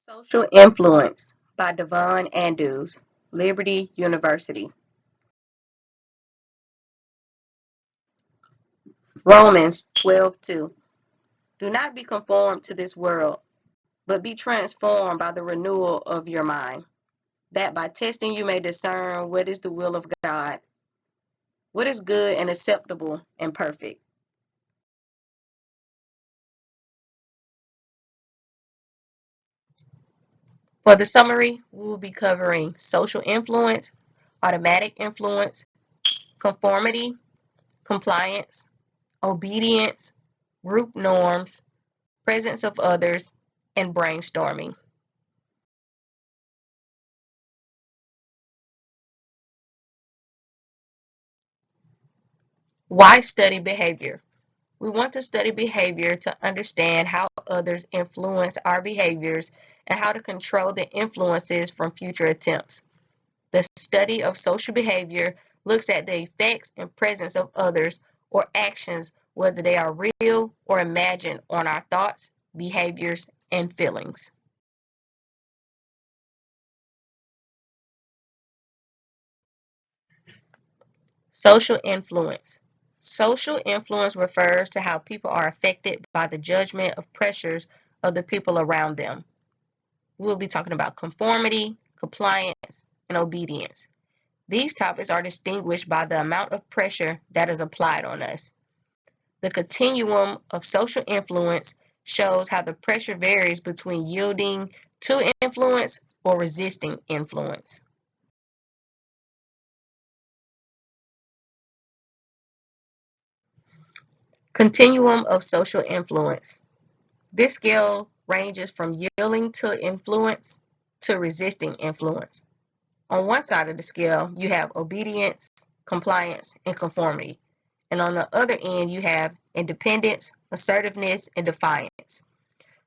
Social Influence by Davone Anduze, Liberty University. Romans 12:2. Do not be conformed to this world, but be transformed by the renewal of your mind, that by testing you may discern what is the will of God, what is good and acceptable and perfect. For the summary, we will be covering social influence, automatic influence, conformity, compliance, obedience, group norms, presence of others, and brainstorming. Why study behavior? We want to study behavior to understand how others influence our behaviors and how to control the influences from future attempts. The study of social behavior looks at the effects and presence of others or actions, whether they are real or imagined, on our thoughts, behaviors, and feelings. Social influence. Social influence refers to how people are affected by the judgment of pressures of the people around them. We'll be talking about conformity, compliance, and obedience. These topics are distinguished by the amount of pressure that is applied on us. The continuum of social influence shows how the pressure varies between yielding to influence or resisting influence. Continuum of social influence. This scale ranges from yielding to influence to resisting influence. On one side of the scale, you have obedience, compliance, and conformity. And on the other end, you have independence, assertiveness, and defiance.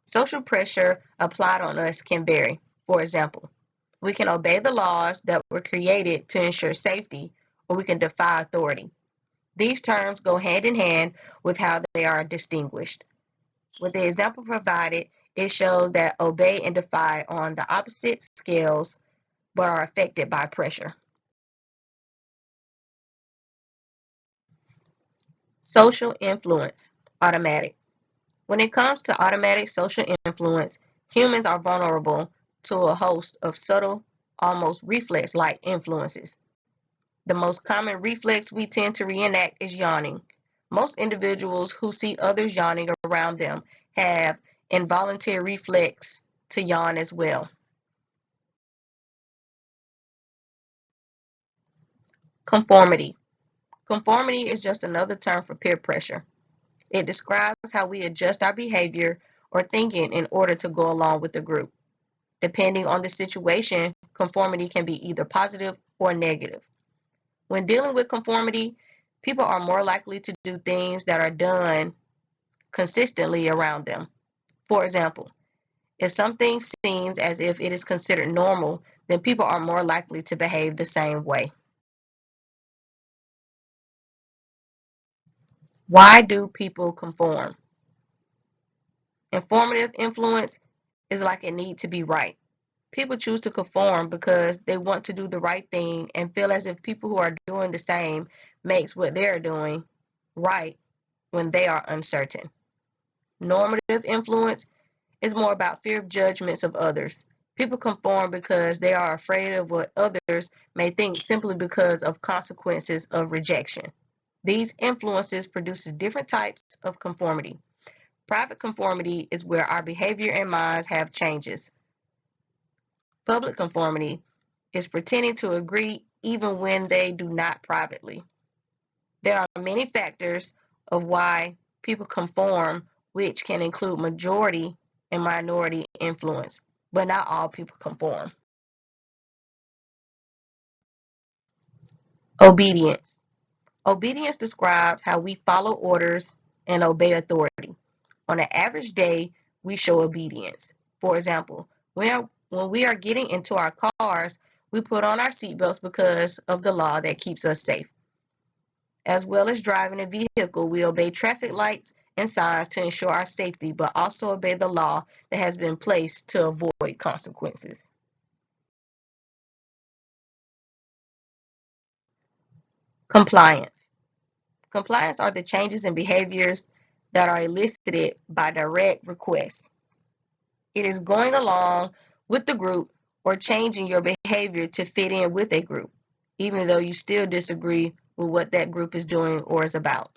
Social pressure applied on us can vary. For example, we can obey the laws that were created to ensure safety, or we can defy authority. These terms go hand in hand with how they are distinguished. With the example provided, it shows that obey and defy are on the opposite scales but are affected by pressure. Social influence, automatic. When it comes to automatic social influence, humans are vulnerable to a host of subtle, almost reflex-like influences. The most common reflex we tend to reenact is yawning. Most individuals who see others yawning around them have involuntary reflex to yawn as well. Conformity. Conformity is just another term for peer pressure. It describes how we adjust our behavior or thinking in order to go along with the group. Depending on the situation, conformity can be either positive or negative. When dealing with conformity, people are more likely to do things that are done consistently around them. For example, if something seems as if it is considered normal, then people are more likely to behave the same way. Why do people conform? Informative influence is like a need to be right. People choose to conform because they want to do the right thing and feel as if people who are doing the same makes what they're doing right when they are uncertain. Normative influence is more about fear of judgments of others. People conform because they are afraid of what others may think simply because of consequences of rejection. These influences produces different types of conformity. Private conformity is where our behavior and minds have changes. Public conformity is pretending to agree even when they do not privately. There are many factors of why people conform, which can include majority and minority influence, but not all people conform. Obedience. Obedience describes how we follow orders and obey authority. On an average day, we show obedience. For example, when we are getting into our cars, we put on our seatbelts because of the law that keeps us safe. As well as driving a vehicle, we obey traffic lights and signs to ensure our safety, but also obey the law that has been placed to avoid consequences. Compliance. Compliance are the changes in behaviors that are elicited by direct request. It is going along with the group or changing your behavior to fit in with a group, even though you still disagree with what that group is doing or is about.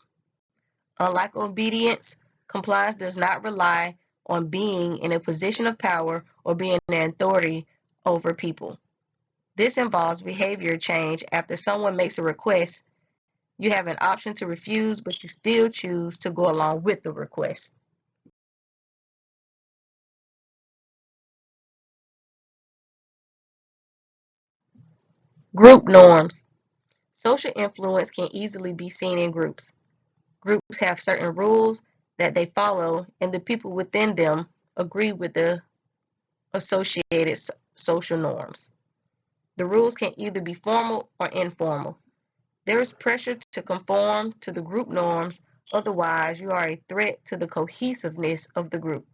Unlike obedience, compliance does not rely on being in a position of power or being an authority over people. This involves behavior change after someone makes a request. You have an option to refuse, but you still choose to go along with the request. Group norms. Social influence can easily be seen in groups. Groups have certain rules that they follow, and the people within them agree with the associated social norms. The rules can either be formal or informal. There is pressure to conform to the group norms, otherwise, you are a threat to the cohesiveness of the group.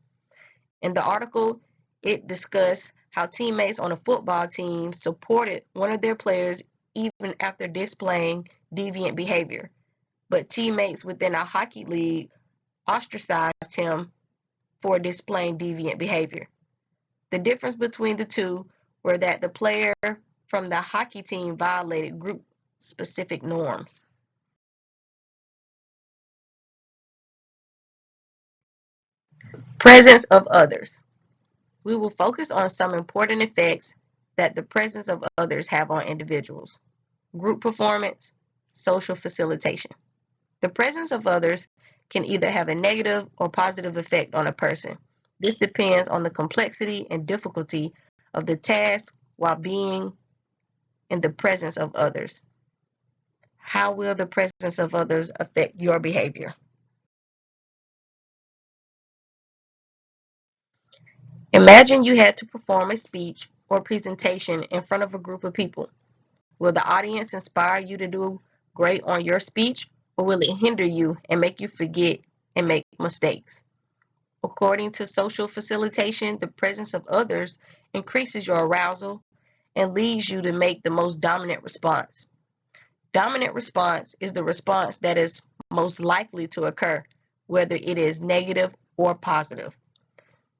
In the article, it discussed how teammates on a football team supported one of their players even after displaying deviant behavior, but teammates within a hockey league ostracized him for displaying deviant behavior. The difference between the two were that the player from the hockey team violated group specific norms. Presence of others. We will focus on some important effects that the presence of others have on individuals. Group performance, social facilitation. The presence of others can either have a negative or positive effect on a person. This depends on the complexity and difficulty of the task while being in the presence of others. How will the presence of others affect your behavior? Imagine you had to perform a speech or presentation in front of a group of people. Will the audience inspire you to do great on your speech, or will it hinder you and make you forget and make mistakes? According to social facilitation, the presence of others increases your arousal and leads you to make the most dominant response. Dominant response is the response that is most likely to occur, whether it is negative or positive.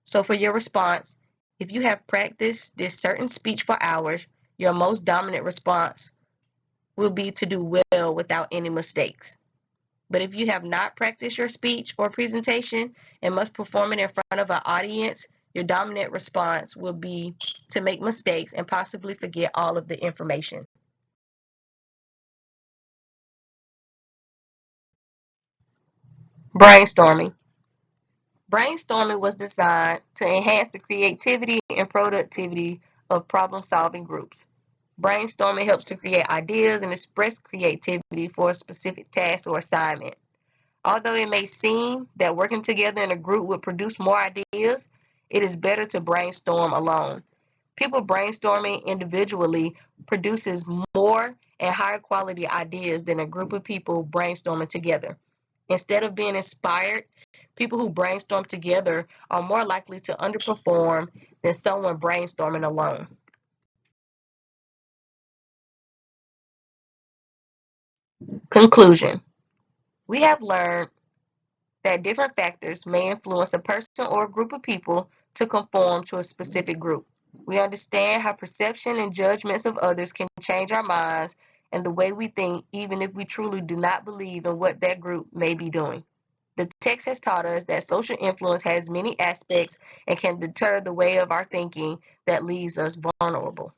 So for your response, if you have practiced this certain speech for hours, your most dominant response will be to do well without any mistakes. But if you have not practiced your speech or presentation and must perform it in front of an audience, your dominant response will be to make mistakes and possibly forget all of the information. Brainstorming. Brainstorming was designed to enhance the creativity and productivity of problem-solving groups. Brainstorming helps to create ideas and express creativity for a specific task or assignment. Although it may seem that working together in a group would produce more ideas, it is better to brainstorm alone. People brainstorming individually produces more and higher quality ideas than a group of people brainstorming together. Instead of being inspired, people who brainstorm together are more likely to underperform than someone brainstorming alone. Conclusion. We have learned that different factors may influence a person or a group of people to conform to a specific group. We understand how perception and judgments of others can change our minds and the way we think, even if we truly do not believe in what that group may be doing. The text has taught us that social influence has many aspects and can deter the way of our thinking that leaves us vulnerable.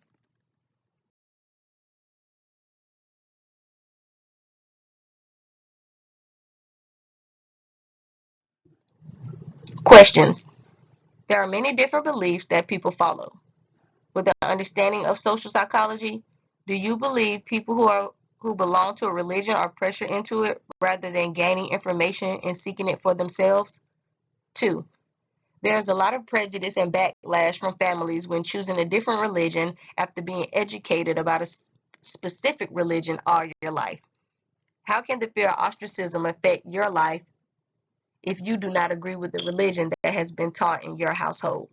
Questions. There are many different beliefs that people follow. With an understanding of social psychology, do you believe people who belong to a religion are pressured into it rather than gaining information and seeking it for themselves? 2. There's a lot of prejudice and backlash from families when choosing a different religion after being educated about a specific religion all your life. How can the fear of ostracism affect your life if you do not agree with the religion that has been taught in your household.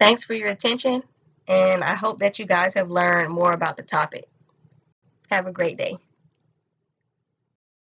Thanks for your attention, and I hope that you guys have learned more about the topic. Have a great day.